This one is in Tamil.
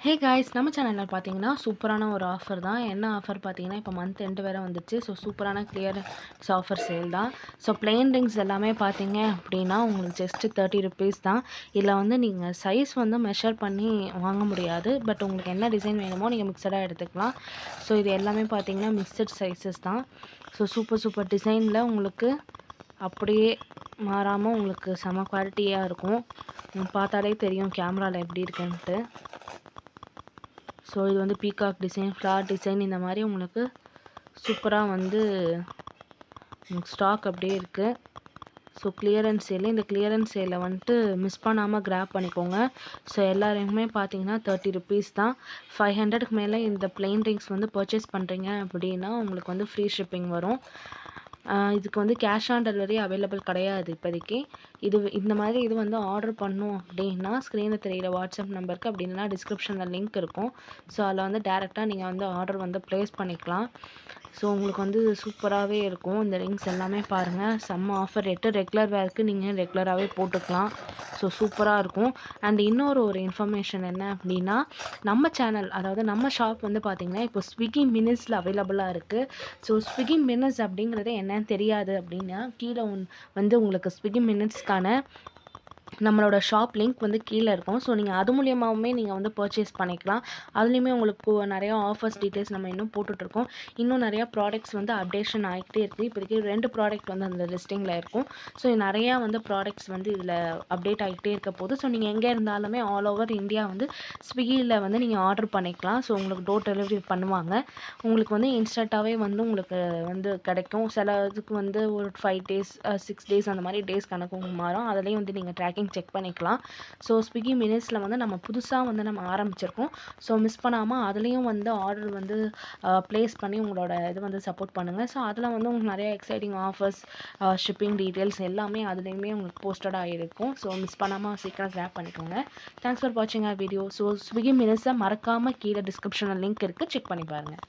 ஹே காய்ஸ் நம்ம சேனலில் பார்த்தீங்கன்னா சூப்பரான ஒரு ஆஃபர் தான். என்ன ஆஃபர் பார்த்தீங்கன்னா, இப்போ மந்த் எண்டு வேறு வந்துச்சு. ஸோ சூப்பரான கிளியரன்ஸ் ஆஃபர் சேல் தான். ஸோ பிளெயின் ரிங்ஸ் எல்லாமே பார்த்தீங்க அப்படின்னா உங்களுக்கு ஜஸ்ட்டு ₹30 தான். இதில் வந்து நீங்கள் சைஸ் வந்து மெஷர் பண்ணி வாங்க முடியாது. பட் உங்களுக்கு என்ன டிசைன் வேணுமோ நீங்கள் மிக்சடாக எடுத்துக்கலாம். ஸோ இது எல்லாமே பார்த்தீங்கன்னா மிக்சட் சைஸஸ் தான். ஸோ சூப்பர் சூப்பர் டிசைனில் உங்களுக்கு அப்படியே மாறாமல் உங்களுக்கு செம குவாலிட்டியாக இருக்கும். பார்த்தாலே தெரியும் கேமராவில் எப்படி இருக்குன்ட்டு. ஸோ இது வந்து பீகாக் டிசைன், ஃப்ளார் டிசைன் இந்த மாதிரி உங்களுக்கு சூப்பராக வந்து ஸ்டாக் அப்படியே இருக்குது. So clearance sale. இந்த கிளியரன்ஸ் சேலில் வந்துட்டு மிஸ் பண்ணாமல் கிராப் பண்ணிக்கோங்க. ஸோ எல்லாருமே பார்த்தீங்கன்னா ₹30 தான். 500க்கு மேலே இந்த பிளெயின் ரிங்ஸ் வந்து பர்ச்சேஸ் பண்ணுறீங்க அப்படின்னா உங்களுக்கு வந்து ஃப்ரீ ஷிப்பிங் வரும். இதுக்கு வந்து கேஷ் ஆன் டெலிவரி அவைலபிள் கிடையாது இப்போதைக்கு. இந்த மாதிரி இது வந்து ஆர்டர் பண்ணோம் அப்படின்னா ஸ்க்ரீனில் தெரியிற வாட்ஸ்அப் நம்பருக்கு அப்படி இல்லைனா டிஸ்கிரிப்ஷனில் லிங்க் இருக்கும். ஸோ அதில் வந்து டேரெக்டாக நீங்கள் வந்து ஆர்டர் வந்து ப்ளேஸ் பண்ணிக்கலாம். ஸோ உங்களுக்கு வந்து சூப்பராகவே இருக்கும். இந்த ரிங்ஸ் எல்லாமே பாருங்கள், செம்ம ஆஃபர் ரேட்டு. ரெகுலர் வேர்க்கு நீங்கள் ரெகுலராகவே போட்டுக்கலாம். ஸோ சூப்பராக இருக்கும். அண்ட் இன்னொரு இன்ஃபர்மேஷன் என்ன அப்படின்னா, நம்ம சேனல் அதாவது நம்ம ஷாப் வந்து பார்த்திங்கன்னா இப்போ ஸ்விக்கி மினிட்ஸில் அவைலபிளாக இருக்குது. ஸோ ஸ்விக்கி மினிட்ஸ் அப்படிங்கிறது என்னன்னு தெரியாது அப்படின்னா கீழே வந்து உங்களுக்கு ஸ்விக்கி மினிட்ஸ்க்கான நம்மளோட ஷாப் லிங்க் வந்து கீழே இருக்கும். ஸோ நீங்கள் அது மூலியமாகவுமே நீங்கள் வந்து பர்ச்சேஸ் பண்ணிக்கலாம். அதுலேயுமே உங்களுக்கு நிறையா ஆஃபர்ஸ் டீட்டெயில்ஸ் நம்ம இன்னும் போட்டுட்ருக்கோம். இன்னும் நிறையா ப்ராடக்ட்ஸ் வந்து அப்டேஷன் ஆகிக்கிட்டே இருக்குது. இப்போதைக்கு 2 ப்ராடக்ட் வந்து அந்த லிஸ்டிங்கில் இருக்கும். ஸோ நிறையா வந்து ப்ராடக்ட்ஸ் வந்து இதில் அப்டேட் ஆகிக்கிட்டே இருக்க போது. ஸோ நீங்கள் எங்கே இருந்தாலுமே ஆல் ஓவர் இந்தியா வந்து ஸ்விக்கியில் வந்து நீங்கள் ஆர்டர் பண்ணிக்கலாம். ஸோ உங்களுக்கு டோர் டெலிவரி பண்ணுவாங்க. உங்களுக்கு வந்து இன்ஸ்டண்ட்டாகவே வந்து உங்களுக்கு வந்து கிடைக்கும். சில இதுக்கு வந்து ஒரு 5 டேஸ் 6 டேஸ் அந்த மாதிரி டேஸ் கணக்கு மாறும். அதுலேயும் வந்து நீங்கள் ட்ராக்கிங் செக் பண்ணிக்கலாம். ஸோ ஸ்விக்கி மினிட்ஸில் வந்து நம்ம புதுசாக வந்து நம்ம ஆரம்பிச்சிருக்கோம். ஸோ மிஸ் பண்ணாமல் அதுலேயும் வந்து ஆர்டர் வந்து ப்ளேஸ் பண்ணி உங்களோட இது வந்து சப்போர்ட் பண்ணுங்கள். ஸோ அதில் வந்து உங்களுக்கு நிறைய எக்ஸைட்டிங் ஆஃபர்ஸ், ஷிப்பிங் டீட்டெயில்ஸ் எல்லாமே அதுலேயுமே உங்களுக்கு போஸ்டடாக இருக்கும். ஸோ மிஸ் பண்ணாமல் சீக்கிரம் கிராப் பண்ணிக்கோங்க. தேங்க்ஸ் ஃபார் வாட்சிங் ஆர் வீடியோ. ஸோ ஸ்விக்கி மினிட்ஸை மறக்காமல் கீழே டிஸ்கிரிப்ஷனில் லிங்க் இருக்குது, செக் பண்ணி பாருங்கள்.